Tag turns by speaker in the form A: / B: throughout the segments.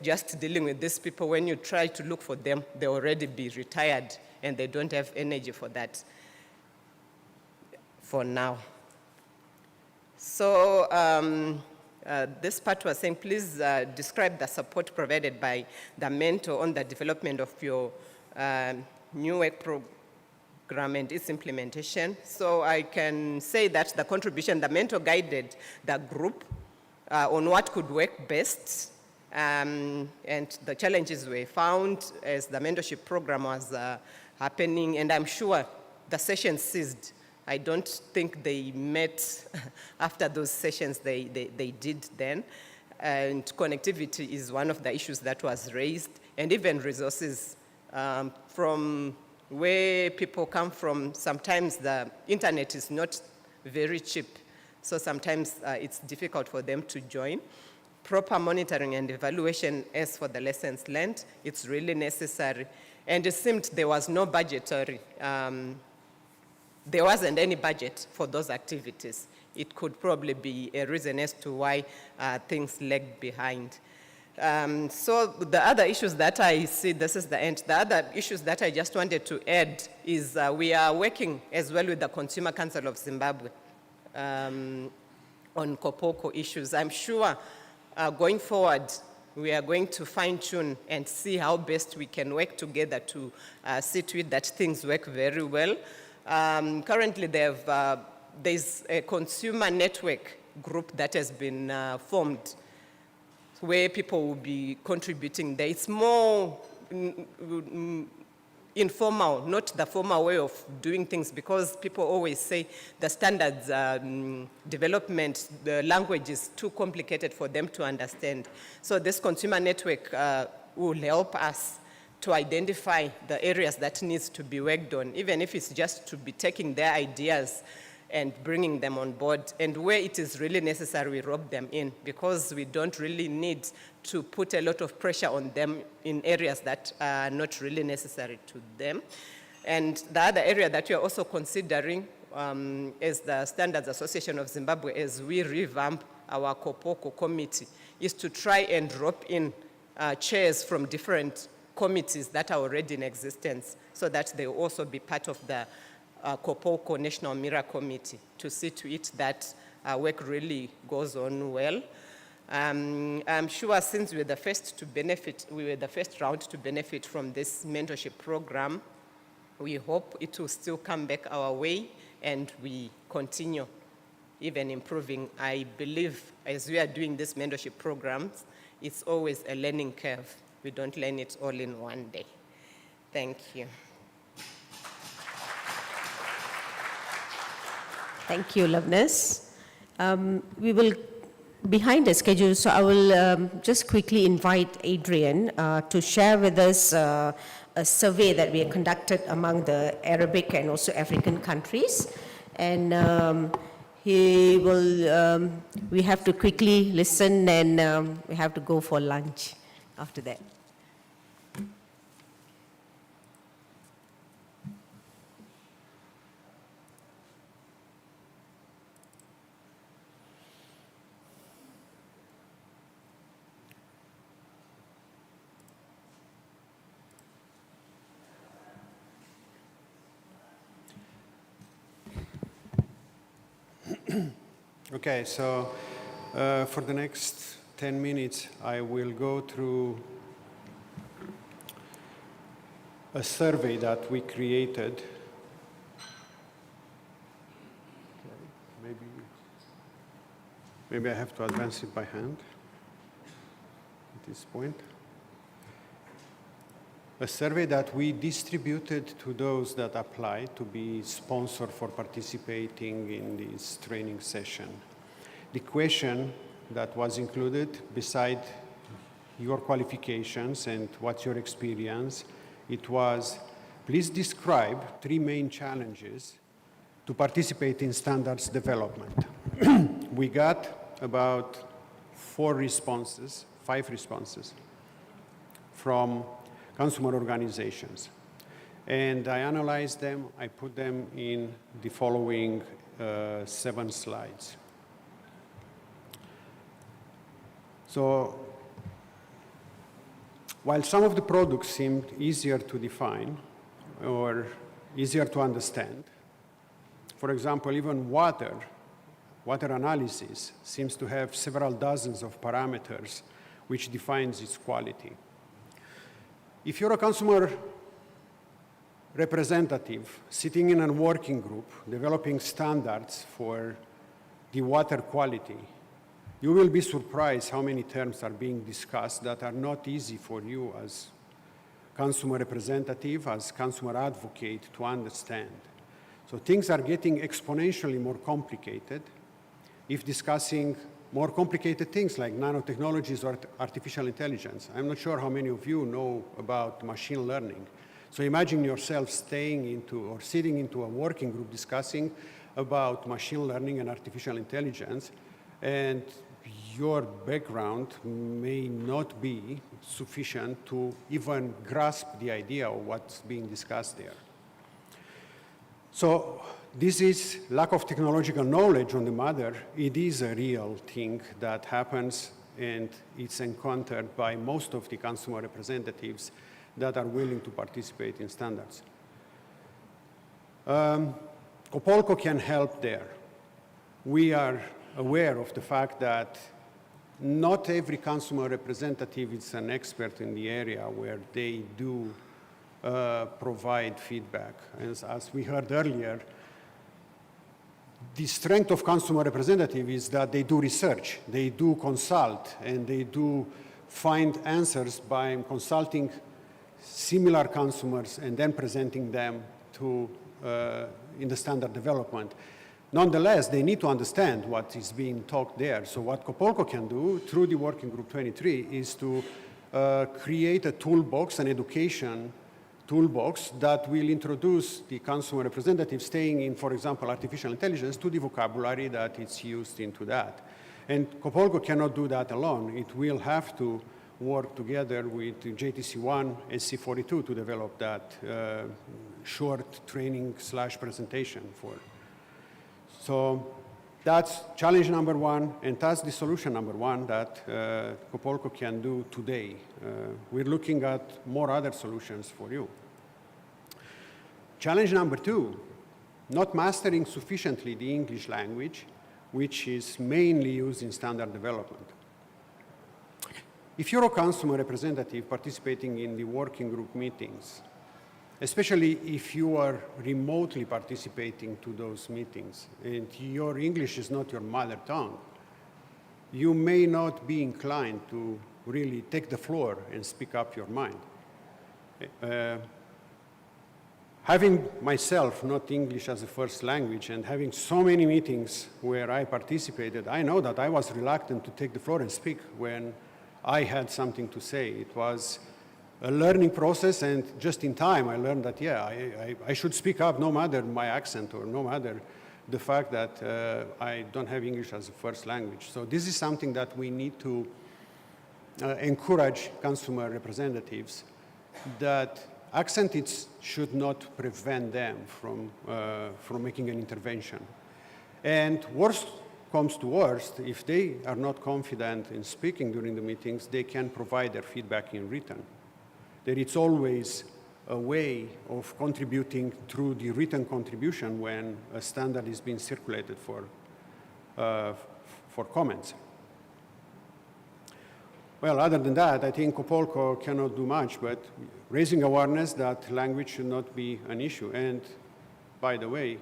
A: just dealing with these people. When you try to look for them, they already be retired and they don't have energy for that for now. So this part was saying, please describe the support provided by the mentor on the development of your new work program and its implementation. So I can say that the contribution, the mentor guided the group on what could work best, and the challenges were found as the mentorship program was happening, and I'm sure the sessions ceased. I don't think they met after those sessions they did then. And connectivity is one of the issues that was raised, and even resources from where people come from. Sometimes the internet is not very cheap, so sometimes it's difficult for them to join. Proper monitoring and evaluation as for the lessons learned, it's really necessary. And it seemed there was no budgetary, there wasn't any budget for those activities. It could probably be a reason as to why things lagged behind. So the other issues that I see, this is the end, the other issues that I just wanted to add is we are working as well with the Consumer Council of Zimbabwe on COPOLCO issues. I'm sure going forward, we are going to fine-tune and see how best we can work together to see to it that things work very well. Currently, there's a consumer network group that has been formed where people will be contributing there. It's more informal, not the formal way of doing things, because people always say the standards development, the language is too complicated for them to understand. So this consumer network will help us to identify the areas that needs to be worked on, even if it's just to be taking their ideas and bringing them on board, and where it is really necessary, we rope them in, because we don't really need to put a lot of pressure on them in areas that are not really necessary to them. And the other area that we are also considering is the Standards Association of Zimbabwe, as we revamp our COPOLCO committee, is to try and rope in chairs from different committees that are already in existence, so that they will also be part of the COPOLCO National Mirror Committee, to see to it that work really goes on well. I'm sure since we were the first to benefit, we were the first round to benefit from this mentorship program, we hope it will still come back our way and we continue even improving. I believe as we are doing these mentorship programs, it's always a learning curve. We don't learn it all in one day. Thank you.
B: Thank you, Loveness. We will, behind the schedule, so I will just quickly invite Adrian to share with us a survey that we have conducted among the Arabic and also African countries. And he will, we have to quickly listen, and we have to go for lunch after that.
C: Okay, so for the next 10 minutes, I will go through a survey that we created. Okay, maybe I have to advance it by hand at this point. A survey that we distributed to those that applied to be sponsored for participating in this training session. The question that was included, beside your qualifications and what's your experience, it was, please describe 3 main challenges to participate in standards development. We got about 5 responses from consumer organizations. And I analyzed them, I put them in the following 7 slides. So While some of the products seemed easier to define or easier to understand, for example, even water analysis seems to have several dozens of parameters which defines its quality. If you're a consumer representative sitting in a working group developing standards for the water quality, you will be surprised how many terms are being discussed that are not easy for you as consumer representative, as consumer advocate to understand. So things are getting exponentially more complicated if discussing more complicated things like nanotechnologies or artificial intelligence. I'm not sure how many of you know about machine learning. So imagine yourself sitting into a working group discussing about machine learning and artificial intelligence, and your background may not be sufficient to even grasp the idea of what's being discussed there. So this is lack of technological knowledge on the matter. It is a real thing that happens, and it's encountered by most of the consumer representatives that are willing to participate in standards. COPOLCO can help there. We are aware of the fact that not every consumer representative is an expert in the area where they do provide feedback. As we heard earlier, the strength of consumer representative is that they do research, they do consult, and they do find answers by consulting similar consumers and then presenting them to in the standard development. Nonetheless, they need to understand what is being talked there. So what COPOLCO can do through the Working Group 23 is to create a toolbox, an education toolbox that will introduce the consumer representative staying in, for example, artificial intelligence to the vocabulary that it's used into that. And COPOLCO cannot do that alone. It will have to work together with JTC1 and C42 to develop that short training/presentation for. So that's challenge number one, and that's the solution number one that COPOLCO can do today. We're looking at more other solutions for you. Challenge number two, not mastering sufficiently the English language, which is mainly used in standard development. If you're a consumer representative participating in the working group meetings, especially if you are remotely participating to those meetings and your English is not your mother tongue, you may not be inclined to really take the floor and speak up your mind. Having myself not English as a first language and having so many meetings where I participated, I know that I was reluctant to take the floor and speak when I had something to say. It was a learning process, and just in time I learned that, yeah, I should speak up no matter my accent or no matter the fact that I don't have English as a first language. So this is something that we need to encourage consumer representatives, that accent should not prevent them from making an intervention. And worst comes to worst, if they are not confident in speaking during the meetings, they can provide their feedback in written. There is always a way of contributing through the written contribution when a standard is being circulated for comments. Well, other than that, I think COPOLCO cannot do much, but raising awareness that language should not be an issue. And by the way,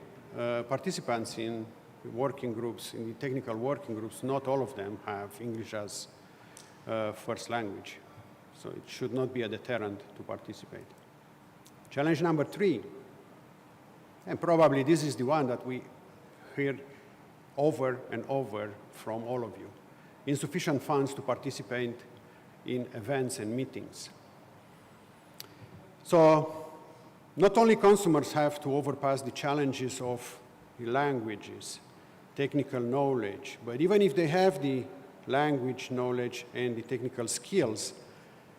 C: participants in working groups, in the technical working groups, not all of them have English as first language. So it should not be a deterrent to participate. Challenge number three, and probably this is the one that we hear over and over from all of you: insufficient funds to participate in events and meetings. So not only consumers have to overpass the challenges of the languages, technical knowledge, but even if they have the language knowledge and the technical skills,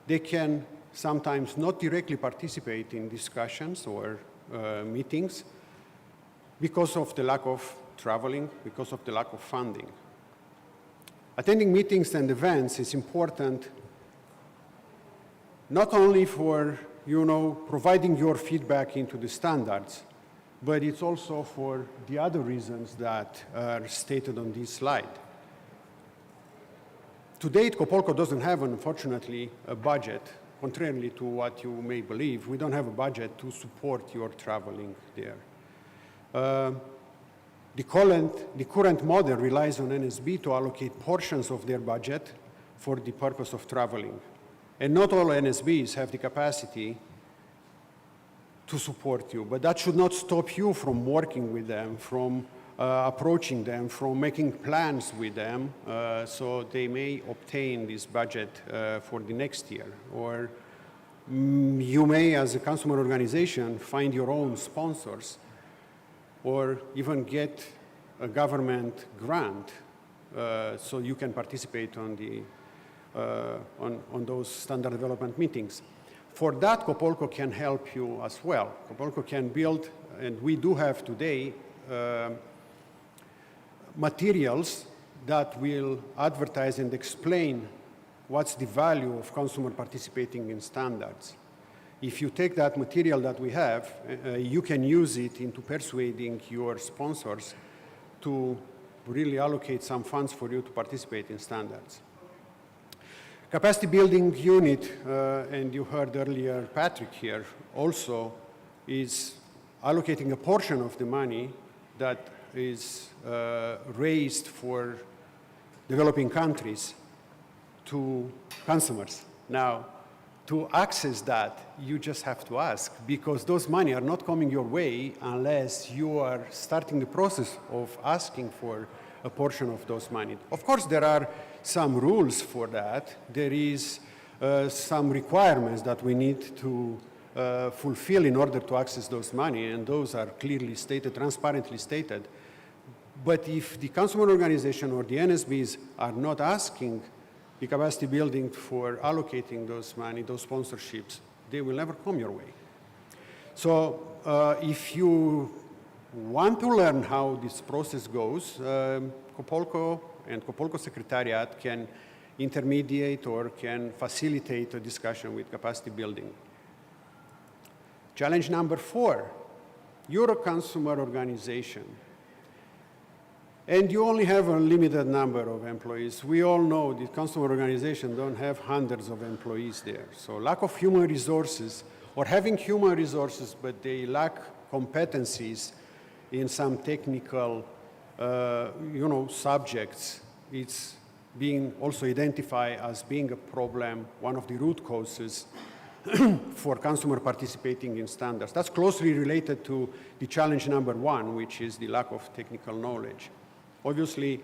C: they can sometimes not directly participate in discussions or meetings because of the lack of traveling, because of the lack of funding. Attending meetings and events is important not only for, providing your feedback into the standards, but it's also for the other reasons that are stated on this slide. To date, COPOLCO doesn't have, unfortunately, a budget. Contrarily to what you may believe, we don't have a budget to support your traveling there. The current model relies on NSB to allocate portions of their budget for the purpose of traveling. And not all NSBs have the capacity to support you, but that should not stop you from working with them, from approaching them, from making plans with them, so they may obtain this budget for the next year. Or you may, as a consumer organization, find your own sponsors, or even get a government grant so you can participate on those standard development meetings. For that, COPOLCO can help you as well. COPOLCO can build, and we do have today, materials that will advertise and explain what's the value of consumer participating in standards. If you take that material that we have, you can use it into persuading your sponsors to really allocate some funds for you to participate in standards. Capacity building unit, and you heard earlier Patrick here, also is allocating a portion of the money that is raised for developing countries to consumers. Now, to access that, you just have to ask, because those money are not coming your way unless you are starting the process of asking for a portion of those money. Of course, there are some rules for that. There is some requirements that we need to fulfill in order to access those money, and those are clearly stated, transparently stated. But if the consumer organization or the NSBs are not asking the capacity building for allocating those money, those sponsorships, they will never come your way. So if you want to learn how this process goes, COPOLCO and COPOLCO Secretariat can intermediate or can facilitate a discussion with capacity building. Challenge number 4, you're a consumer organization, and you only have a limited number of employees. We all know that consumer organizations don't have hundreds of employees there. So lack of human resources, or having human resources, but they lack competencies in some technical subjects, it's being also identified as being a problem, one of the root causes for consumer participating in standards. That's closely related to the challenge number 1, which is the lack of technical knowledge. Obviously,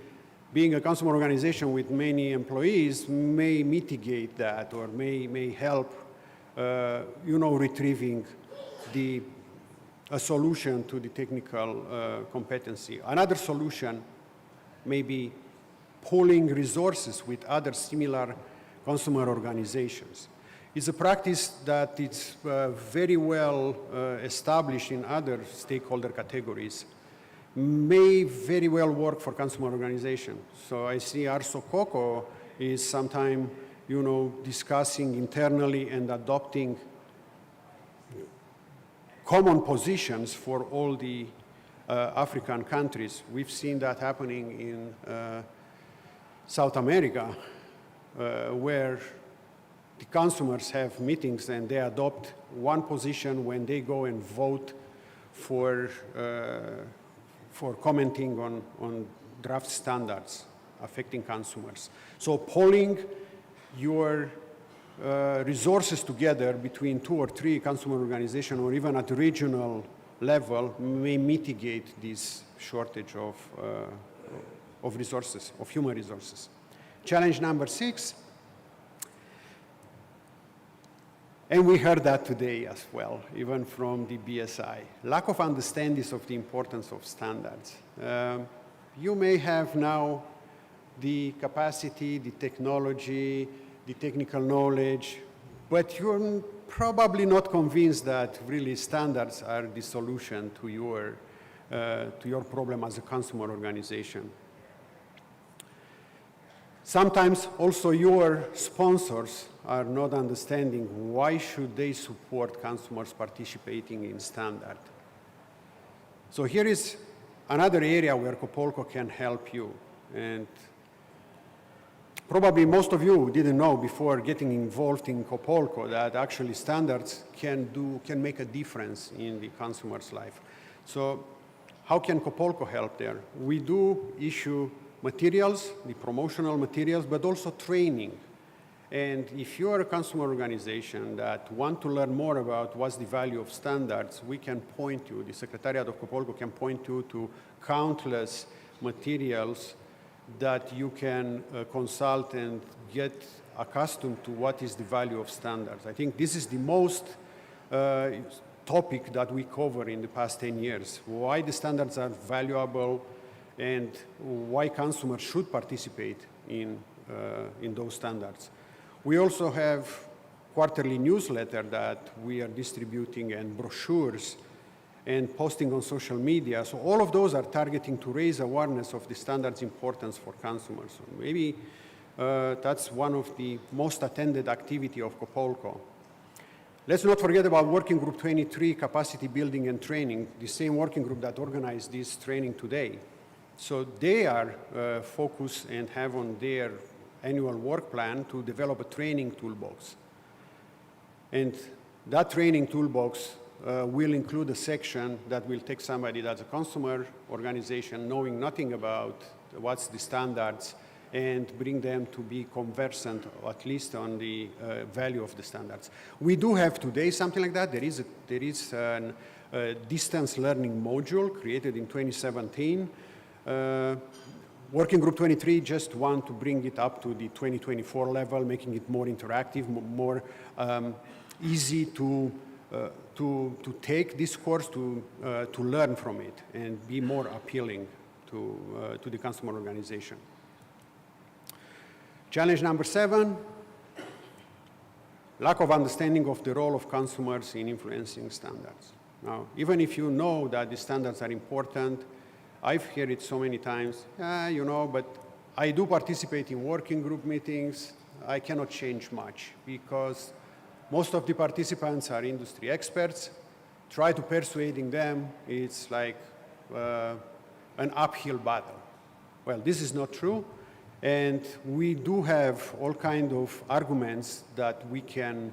C: being a consumer organization with many employees may mitigate that, or may help, retrieving a solution to the technical competency. Another solution may be pooling resources with other similar consumer organizations. It's a practice that is very well established in other stakeholder categories, may very well work for consumer organization. So I see ARSO-COCO is sometime, discussing internally and adopting common positions for all the African countries. We've seen that happening in South America, where the consumers have meetings and they adopt one position when they go and vote for commenting on draft standards affecting consumers. So pulling your resources together between 2 or 3 consumer organizations, or even at the regional level, may mitigate this shortage of resources, of human resources. Challenge number 6, and we heard that today as well, even from the BSI, lack of understanding of the importance of standards. You may have now the capacity, the technology, the technical knowledge, but you're probably not convinced that really standards are the solution to your problem as a consumer organization. Sometimes also your sponsors are not understanding why should they support consumers participating in standard. So here is another area where COPOLCO can help you. And probably most of you didn't know before getting involved in COPOLCO that actually standards can make a difference in the consumer's life. So how can COPOLCO help there? We do issue materials, the promotional materials, but also training. And if you are a consumer organization that want to learn more about what's the value of standards, we can point you, the Secretariat of COPOLCO can point you to countless materials that you can consult and get accustomed to what is the value of standards. I think this is the most topic that we cover in the past 10 years, why the standards are valuable and why consumers should participate in those standards. We also have quarterly newsletter that we are distributing and brochures and posting on social media. So all of those are targeting to raise awareness of the standards' importance for consumers. So maybe that's one of the most attended activity of COPOLCO. Let's not forget about Working Group 23, Capacity Building and Training, the same working group that organized this training today. So they are focused and have on their annual work plan to develop a training toolbox. And that training toolbox will include a section that will take somebody that's a consumer organization knowing nothing about what's the standards and bring them to be conversant, at least on the value of the standards. We do have today something like that. There is a distance learning module created in 2017. Working Group 23 just want to bring it up to the 2024 level, making it more interactive, more easy to take this course, to learn from it, and be more appealing to the consumer organization. Challenge number 7, lack of understanding of the role of consumers in influencing standards. Now, even if you know that the standards are important, I've heard it so many times, but I do participate in working group meetings. I cannot change much because most of the participants are industry experts. Try to persuading them, it's like an uphill battle. Well, this is not true. And we do have all kinds of arguments that we can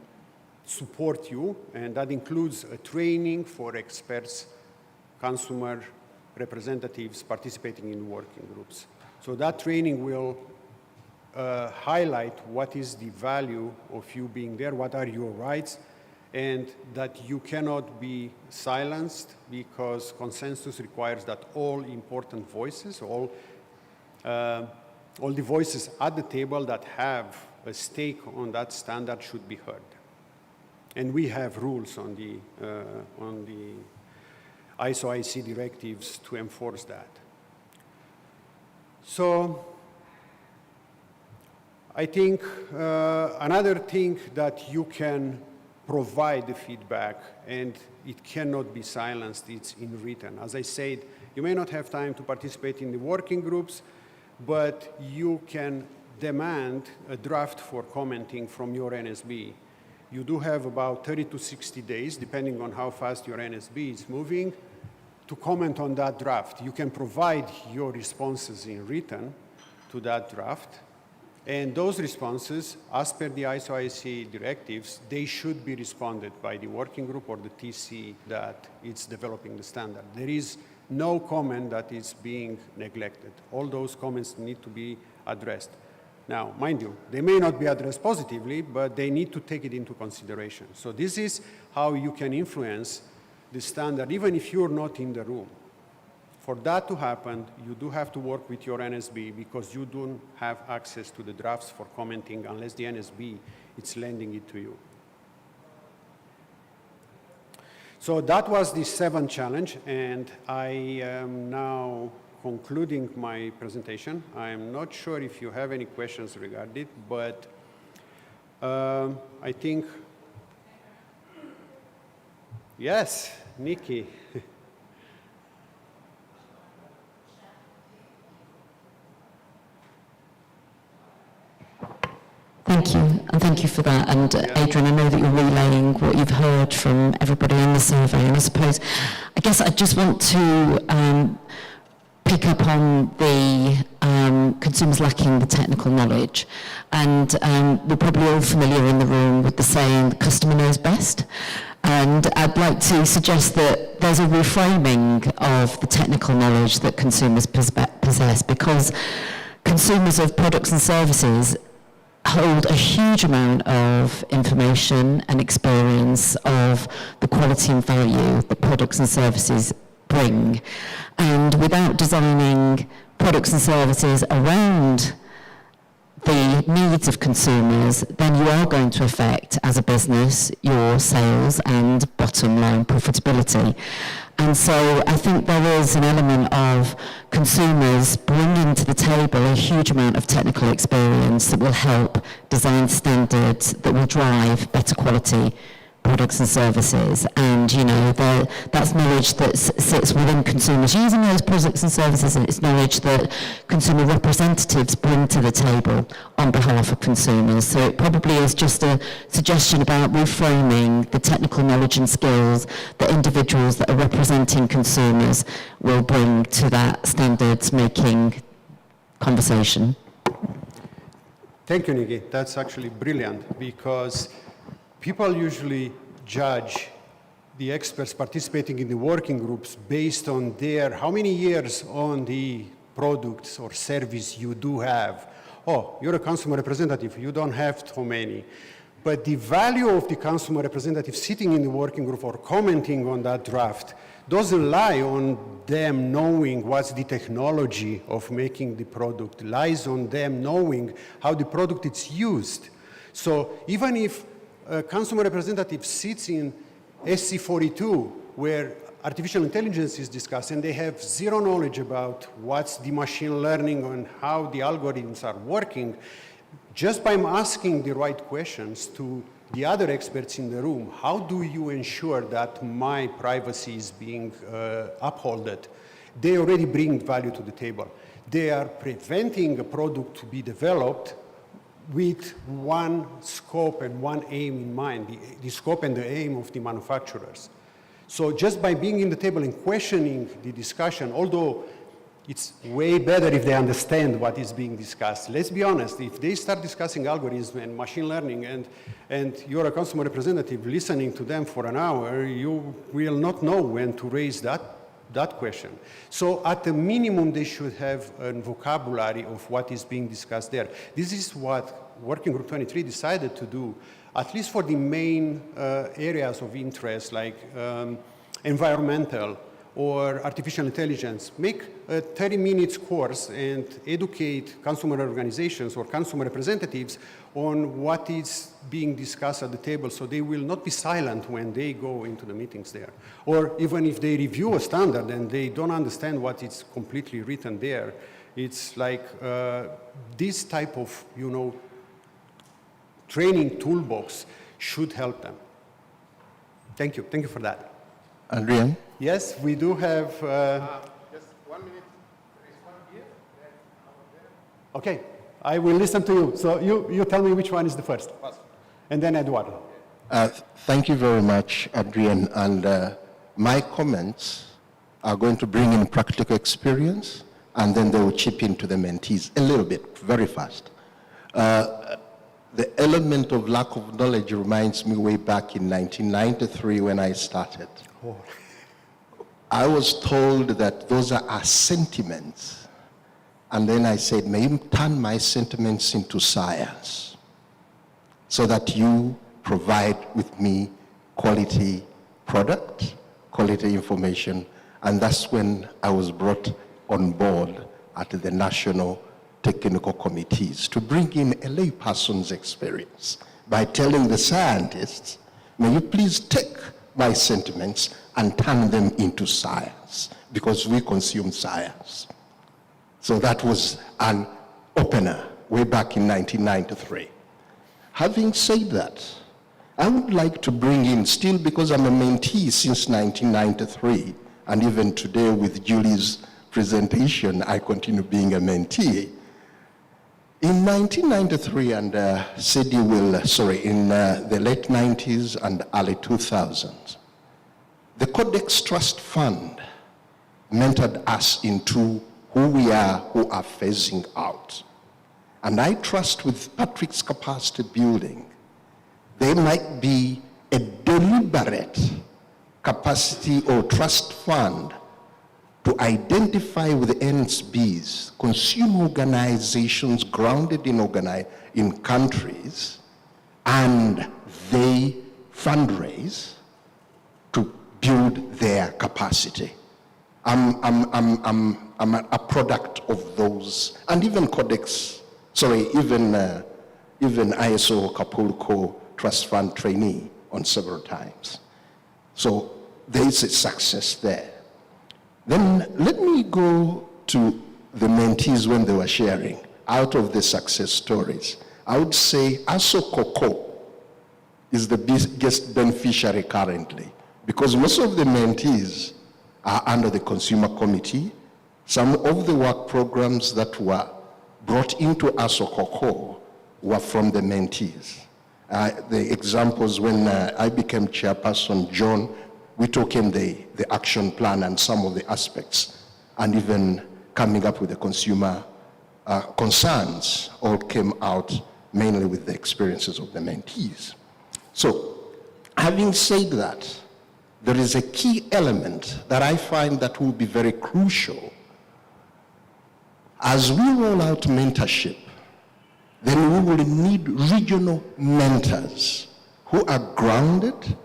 C: support you, and that includes a training for experts, consumer representatives participating in working groups. So that training will highlight what is the value of you being there, what are your rights, and that you cannot be silenced because consensus requires that all important voices, all the voices at the table that have a stake on that standard should be heard. And we have rules on the ISO-IC directives to enforce that. So I think another thing that you can provide the feedback, and it cannot be silenced, it's in written. As I said, you may not have time to participate in the working groups, but you can demand a draft for commenting from your NSB. You do have about 30 to 60 days, depending on how fast your NSB is moving, to comment on that draft. You can provide your responses in written to that draft, and those responses, as per the ISO-IC directives, they should be responded by the working group or the TC that is developing the standard. There is no comment that is being neglected. All those comments need to be addressed. Now, mind you, they may not be addressed positively, but they need to take it into consideration. So this is how you can influence the standard, even if you're not in the room. For that to happen, you do have to work with your NSB because you don't have access to the drafts for commenting unless the NSB is lending it to you. So that was the 7th challenge, and I am now concluding my presentation. I'm not sure if you have any questions regarding it, but I think, yes, Nikki.
D: thank you for that. And Adrian, I know that you're relaying what you've heard from everybody in the survey, and I guess I just want to pick up on the consumers lacking the technical knowledge. And we're probably all familiar in the room with the saying, the customer knows best. And I'd like to suggest that there's a reframing of the technical knowledge that consumers possess, because consumers of products and services hold a huge amount of information and experience of the quality and value that products and services bring. And without designing products and services around the needs of consumers, then you are going to affect, as a business, your sales and bottom line profitability. And so I think there is an element of consumers bringing to the table a huge amount of technical experience that will help design standards that will drive better quality products and services. And, you know, that's knowledge that sits within consumers using those products and services, and it's knowledge that consumer representatives bring to the table on behalf of consumers. So it probably is just a suggestion about reframing the technical knowledge and skills that individuals that are representing consumers will bring to that standards making conversation.
C: Thank you, Nikki. That's actually brilliant, because people usually judge the experts participating in the working groups based on their, how many years on the products or service you do have. Oh, you're a consumer representative, you don't have so many. But the value of the consumer representative sitting in the working group or commenting on that draft doesn't lie on them knowing what's the technology of making the product. It lies on them knowing how the product is used. So even if a consumer representative sits in SC42, where artificial intelligence is discussed, and they have zero knowledge about what's the machine learning and how the algorithms are working, just by asking the right questions to the other experts in the room, how do you ensure that my privacy is being upheld? They already bring value to the table. They are preventing a product to be developed with one scope and one aim in mind, the scope and the aim of the manufacturers. So just by being in the table and questioning the discussion, although it's way better if they understand what is being discussed. Let's be honest, if they start discussing algorithms and machine learning and you're a consumer representative listening to them for an hour, you will not know when to raise that question. So at the minimum, they should have a vocabulary of what is being discussed there. This is what Working Group 23 decided to do, at least for the main areas of interest, like environmental or artificial intelligence. Make a 30-minute course and educate consumer organizations or consumer representatives on what is being discussed at the table, so they will not be silent when they go into the meetings there. Or even if they review a standard and they don't understand what is completely written there, it's like this type of, training toolbox should help them. Thank you. Thank you for that.
E: Adrian?
C: Yes, we do have... just 1 minute. There is one here. Okay, I will listen to you. So you tell me which one is the first. And then Eduardo.
E: Thank you very much, Adrian. And my comments are going to bring in practical experience, and then they will chip into the mentees a little bit, very fast. The element of lack of knowledge reminds me way back in 1993 when I started. Oh. I was told that those are our sentiments. And then I said, may you turn my sentiments into science so that you provide with me quality product, quality information. And that's when I was brought on board at the National Technical Committees to bring in a layperson's experience by telling the scientists, may you please take my sentiments and turn them into science, because we consume science. So that was an opener way back in 1993. Having said that, I would like to bring in, still because I'm a mentee since 1993, and even today with Julie's presentation, I continue being a mentee. In 1993 and in the late 90s and early 2000s, the Codex Trust Fund mentored us into who we are, who are phasing out. And I trust with Patrick's capacity building, there might be a deliberate capacity or trust fund to identify with NSBs, consumer organizations grounded in countries, and they fundraise to build their capacity. I'm a product of those, and even even ISO COPOLCO Trust Fund trainee on several times. So there is a success there. Then let me go to the mentees when they were sharing. Out of the success stories, I would say COPOLCO is the biggest beneficiary currently, because most of the mentees are under the consumer committee. Some of the work programs that were brought into COPOLCO were from the mentees. The examples, when I became chairperson, John, we took in the action plan and some of the aspects, and even coming up with the consumer concerns all came out mainly with the experiences of the mentees. So, having said that, there is a key element that I find that will be very crucial. As we roll out mentorship, then we will need regional mentors who are grounded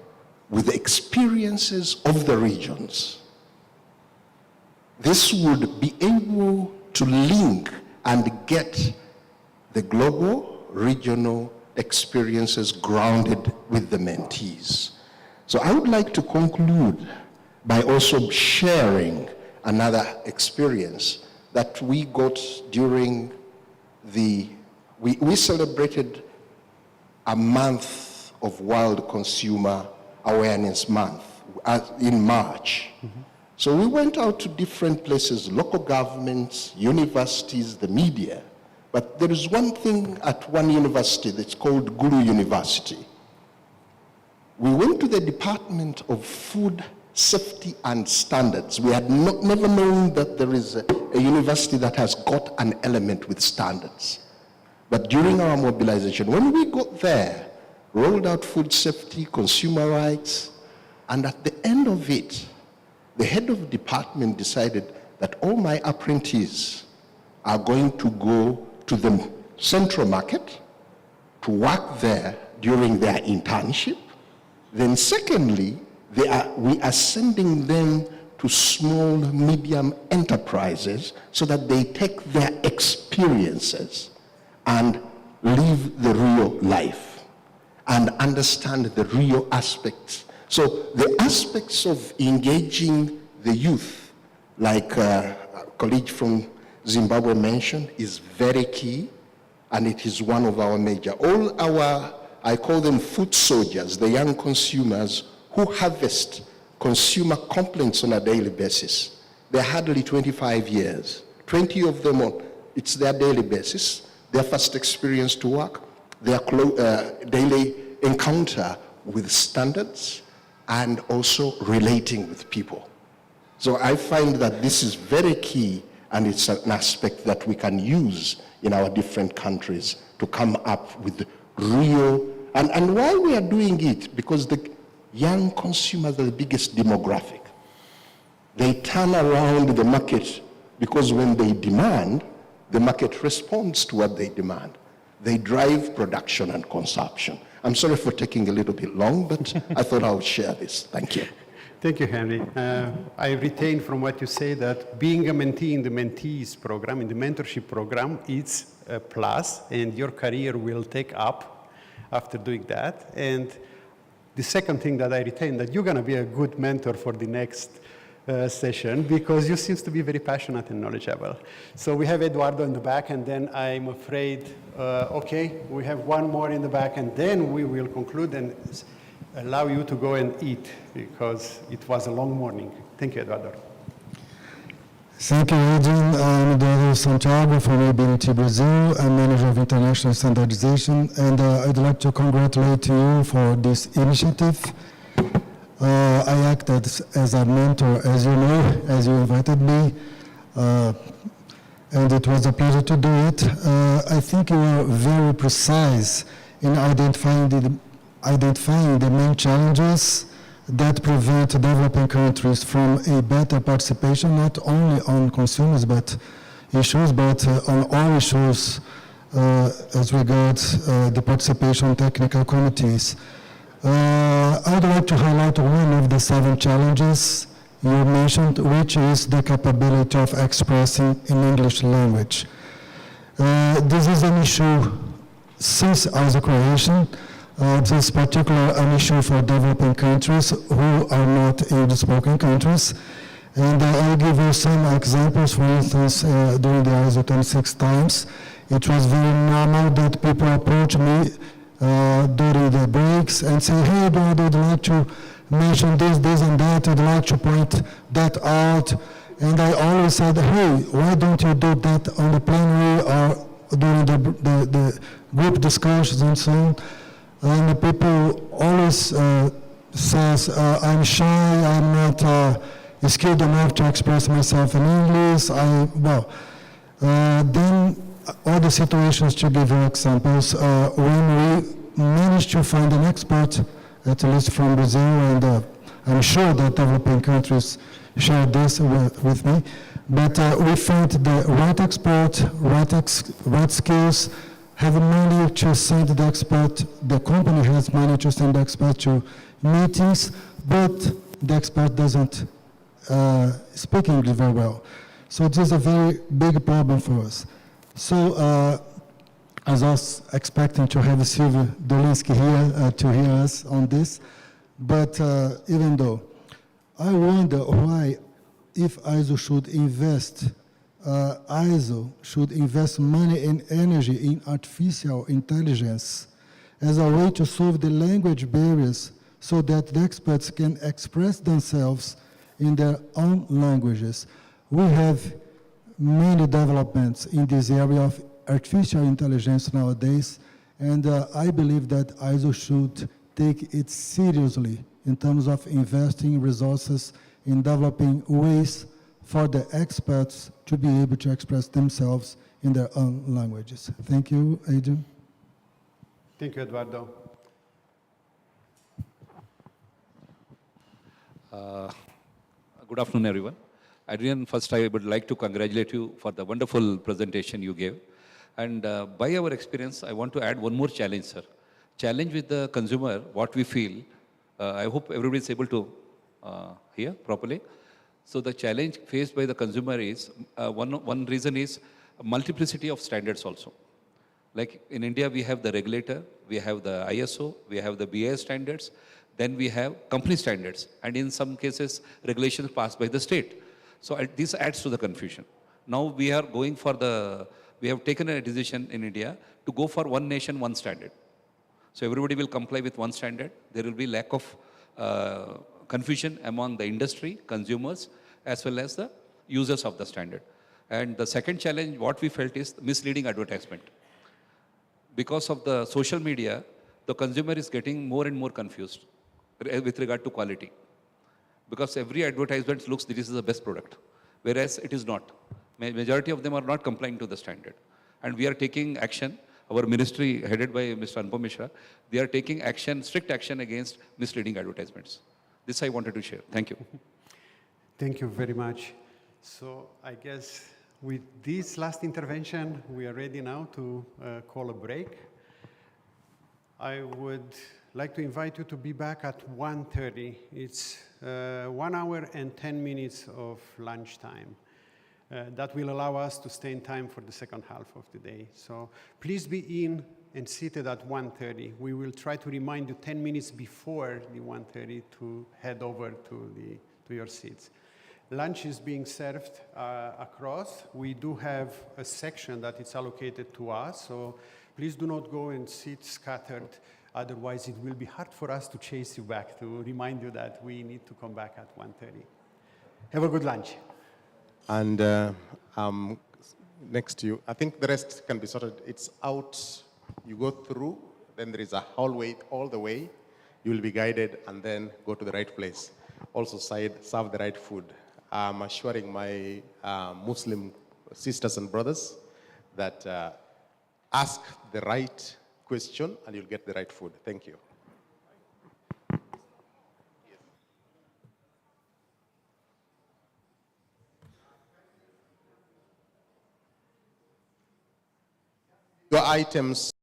E: with the experiences of the regions. This would be able to link and get the global, regional experiences grounded with the mentees. So I would like to conclude by also sharing another experience that we got during we celebrated a month of World Consumer Awareness Month in March. Mm-hmm. So we went out to different places, local governments, universities, the media. But there is one thing at one university that's called Guru University. We went to the Department of Food Safety and Standards. We had never known that there is a university that has got an element with standards. But during our mobilization, when we got there, rolled out food safety, consumer rights, and at the end of it, the head of the department decided that all my apprentices are going to go to the central market to work there during their internship. Then secondly, we are sending them to small, medium enterprises so that they take their experiences and live the real life and understand the real aspects. So the aspects of engaging the youth, like a colleague from Zimbabwe mentioned, is very key, and it is one of our major. All our, I call them food soldiers, the young consumers who harvest consumer complaints on a daily basis. They're hardly 25 years. 20 of them, it's their daily basis, their first experience to work, their daily encounter with standards, and also relating with people. So I find that this is very key, and it's an aspect that we can use in our different countries to come up with real, and why we are doing it, because the young consumers are the biggest demographic. They turn around the market because when they demand, the market responds to what they demand. They drive production and consumption. I'm sorry for taking a little bit long, but I thought I would share this. Thank you.
C: Thank you, Henry. I retain from what you say that being a mentee in the mentees program, in the mentorship program, it's a plus, and your career will take up after doing that. And the second thing that I retain, that you're going to be a good mentor for the next session, because you seem to be very passionate and knowledgeable. So we have Eduardo in the back, and then I'm afraid, okay, we have one more in the back, and then we will conclude and allow you to go and eat, because it was a long morning. Thank you, Eduardo.
F: Thank you, Adrian. I'm Eduardo Santiago from ABNT Brazil. I'm manager of international standardization, and I'd like to congratulate you for this initiative. I acted as a mentor, as you know, as you invited me, and it was a pleasure to do it. I think you are very precise in identifying the main challenges that prevent developing countries from a better participation, not only on consumers but on all issues as regards the participation in technical committees. I would like to highlight one of the 7 challenges you mentioned, which is the capability of expressing in English language. This is an issue since ISO creation. This is particularly an issue for developing countries who are not English-spoken countries. And I'll give you some examples. For instance, during the ISO 26 times, it was very normal that people approach me during the breaks and say, hey, Eduardo, I'd like to mention this and that. I'd like to point that out. And I always said, hey, why don't you do that on the plenary or during the group discussions and so on? And the people always says, I'm shy, I'm not skilled enough to express myself in English. Then other situations, to give you examples, when we managed to find an expert, at least from Brazil, and I'm sure that developing countries share this with me, but we found the right expert, right skills, have managed to send the expert, the company has managed to send the expert to meetings, but the expert doesn't speak English very well. So it is a very big problem for us. So I was expecting to have Silvia Dolinsky here to hear us on this, but even though, I wonder why, if ISO should invest money and energy in artificial intelligence as a way to solve the language barriers so that the experts can express themselves in their own languages. We have many developments in this area of artificial intelligence nowadays, and I believe that ISO should take it seriously in terms of investing resources in developing ways for the experts to be able to express themselves in their own languages. Thank you, Adrian.
C: Thank you, Eduardo.
G: Good afternoon, everyone. Adrian, first I would like to congratulate you for the wonderful presentation you gave. And by our experience, I want to add one more challenge, sir. Challenge with the consumer, what we feel. I hope everybody is able to hear properly. So the challenge faced by the consumer is, one reason is multiplicity of standards also. Like in India, we have the regulator, we have the ISO, we have the BIS standards, then we have company standards, and in some cases, regulations passed by the state. So this adds to the confusion. Now we are going for we have taken a decision in India to go for one nation, one standard. So everybody will comply with one standard. There will be lack of confusion among the industry, consumers, as well as the users of the standard. And the second challenge, what we felt is misleading advertisement. Because of the social media, the consumer is getting more and more confused with regard to quality. Because every advertisement looks this is the best product, whereas it is not. Majority of them are not complying to the standard. And we are taking action. Our ministry, headed by Mr. Anupam Mishra, they are taking action, strict action against misleading advertisements. This I wanted to share. Thank you.
C: Thank you very much. So I guess with this last intervention, we are ready now to call a break. I would like to invite you to be back at 1:30. It's 1 hour and 10 minutes of lunchtime. That will allow us to stay in time for the second half of the day. So please be in and seated at 1:30. We will try to remind you 10 minutes before the 1:30 to head over to your seats. Lunch is being served across. We do have a section that is allocated to us, so please do not go and sit scattered. Otherwise, it will be hard for us to chase you back, to remind you that we need to come back at 1:30. Have a good lunch.
H: And next to you, I think the rest can be sorted. It's out, you go through, then there is a hallway all the way. You will be guided and then go to the right place. Also serve the right food. I'm assuring my Muslim sisters and brothers that ask the right question and you'll get the right food. Thank you. Your items